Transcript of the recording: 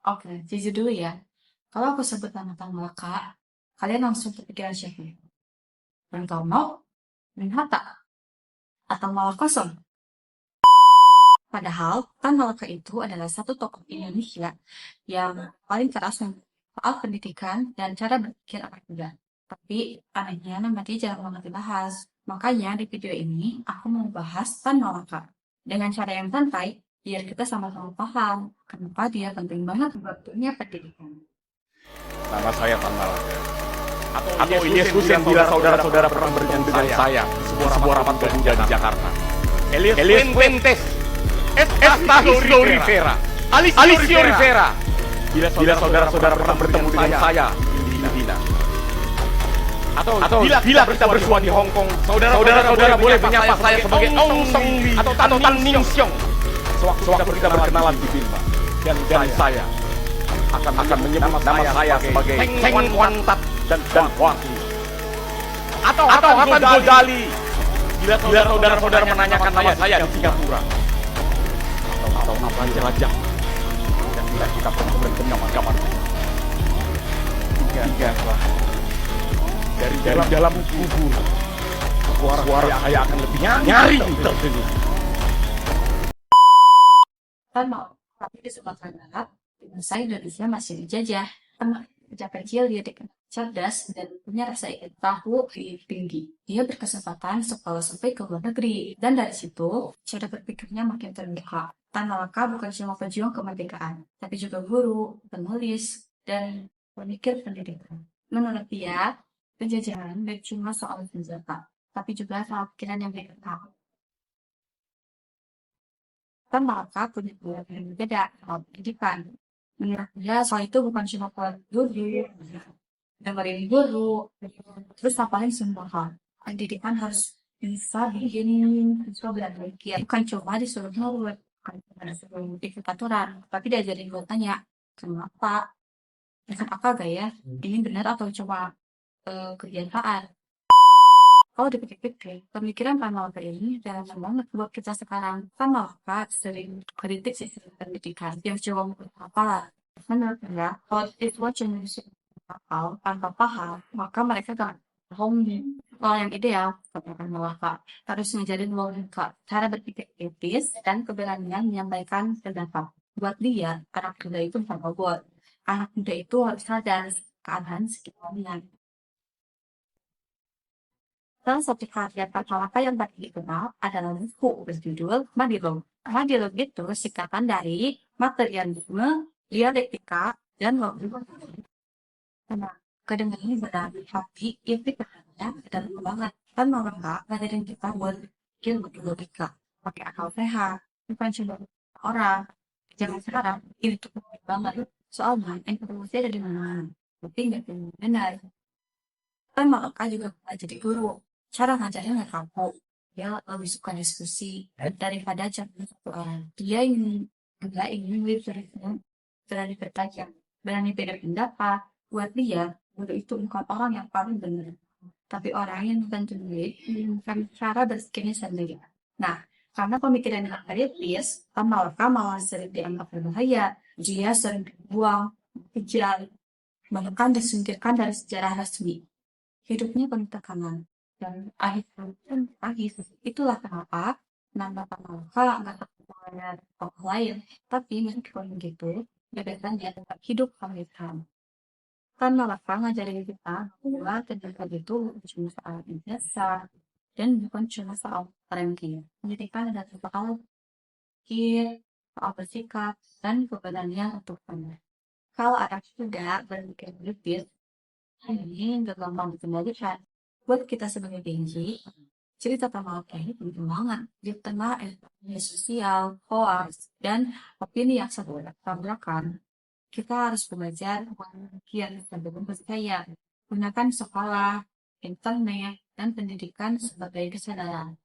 Oke, jujur dulu ya. Kalau aku sebut nama Tan Malaka, kalian langsung kepikiran siapa? Bung Karno, Bung Hatta, atau malah kosong? Padahal Tan Malaka itu adalah satu tokoh Indonesia yang paling keras soal pendidikan dan cara berpikir anak muda. Tapi anehnya nama dia jarang banget dibahas. Makanya di video ini aku mau bahas Tan Malaka dengan cara yang santai biar kita sama-sama paham kenapa dia penting banget buat dunia pendidikan. Nama saya Tan Malaka. Atau Ilyas Hussein bila saudara-saudara pernah bertemu dengan saya di sebuah rapat pemuda di Jakarta. Elias Fuentes, Estahisio Rivera, Alisio Rivera. Bila saudara-saudara pernah bertemu dengan saya di Filipina. Atau bila kita bersua di Hong Kong, saudara-saudara boleh menyapa saya sebagai Ong Song Lee atau Tan Ning Siong. Sewaktu kita berkenalan di Birma. Dan saya akan menyebut nama saya sebagai Cheng Wan Tat dan Huang Yi. Atau Hatan Gozali bila saudara-saudara menanyakan nama saya di Singapura. Atau apa jelajah dan bila kita pernah bertemu kawan-kawan. Tiga dari dalam kubur suara saya akan lebih nyaring terdengar. Tan Malaka, tapi di Sumatera Barat, di masa Indonesia masih dijajah. Sejak kecil dia dikenal cerdas dan punya rasa ingin tahu yang tinggi. Dia berkesempatan sekolah sampai ke luar negeri, dan dari situ cara berpikirnya makin terbuka. Tan Malaka bukan cuma pejuang kemerdekaan, tapi juga guru, penulis, dan pemikir pendidikan. Menurut dia, penjajahan bukan cuma soal senjata, tapi juga soal pikiran yang berbeda. Tan Malaka punya pendapat yang berbeda soal pendidikan. Menurut dia, soal itu bukan cuma soal duduk, dengerin guru, terus hafalin semua hal. Pendidikan harus bisa bikin siswa berpikir, bukan cuma disuruh nurut, bukan cuma disuruh ikut aturan, tapi diajarin buat tanya, kenapa, masuk akal gak ya, ini benar atau cuma kebiasaan. Kalau dipikir-pikir, pemikiran Tan Malaka ini relevan banget buat kita sekarang. Tan Malaka sering kritik sistem pendidikan yang cuma hafalan. Menurut dia, kalau siswa cuma disuruh hafal tanpa paham, maka mereka gak paham. Kalau yang ideal, kata Tan Malaka, harus ngajarin logika, cara berpikir kritis, dan keberanian menyampaikan pendapat. Buat dia, anak muda itu bukan robot. Anak muda itu harus sadar keadaan sekitarnya. Salah satu karya Tan Malaka yang paling dikenal adalah buku berjudul Madilog. Madilog itu singkatan dari materialisme, dialektika, dan logika. Nah, kedengarannya berarti tapi itu kedengarannya adalah banget. Tan Malaka ngajarin kita buat bikin logika, pakai akal sehat, bukan cuma orang. Jangan sekarang, ini tuh penting banget. Soalnya informasi ada di mana-mana, tapi nggak benar. Kan Malaka juga pernah jadi guru. Cara ngajarnya nggak kaku. Dia lebih suka diskusi daripada cuma satu orang. Dia ingin literaturnya berani bertanya, berani beda pendapat. Buat dia, guru itu bukan orang yang paling benar, tapi orang yang tentunya menemukan cara berpikirnya sendiri. Nah, karena pemikiran yang kritis, Malaka malah sering dianggap berbahaya. Dia sering dibuang, kejar, bahkan disingkirkan dari sejarah resmi. Hidupnya penuh tekanan dan akhirnya pun tragis. Itulah kenapa nama Tan Malaka nggak terkenal tokoh lain, tapi meskipun begitu, gagasannya tetap hidup sampai sekarang. Tan Malaka ngajarin kita bahwa pendidikan itu bukan cuma soal ijazah dan bukan cuma soal ranking. Pendidikan adalah soal pikir, soal bersikap, dan keberanian untuk benar. Kalau anak muda berpikir kritis, ini nggak gampang dikendalikan. Buat kita sebagai Genji, cerita Tan Malaka ini penting banget. Di tengah media sosial, hoax, dan opini yang satu tabrakan, kita harus belajar berpikir dan berpercaya. Gunakan sekolah, internet, dan pendidikan sebagai kesadaran.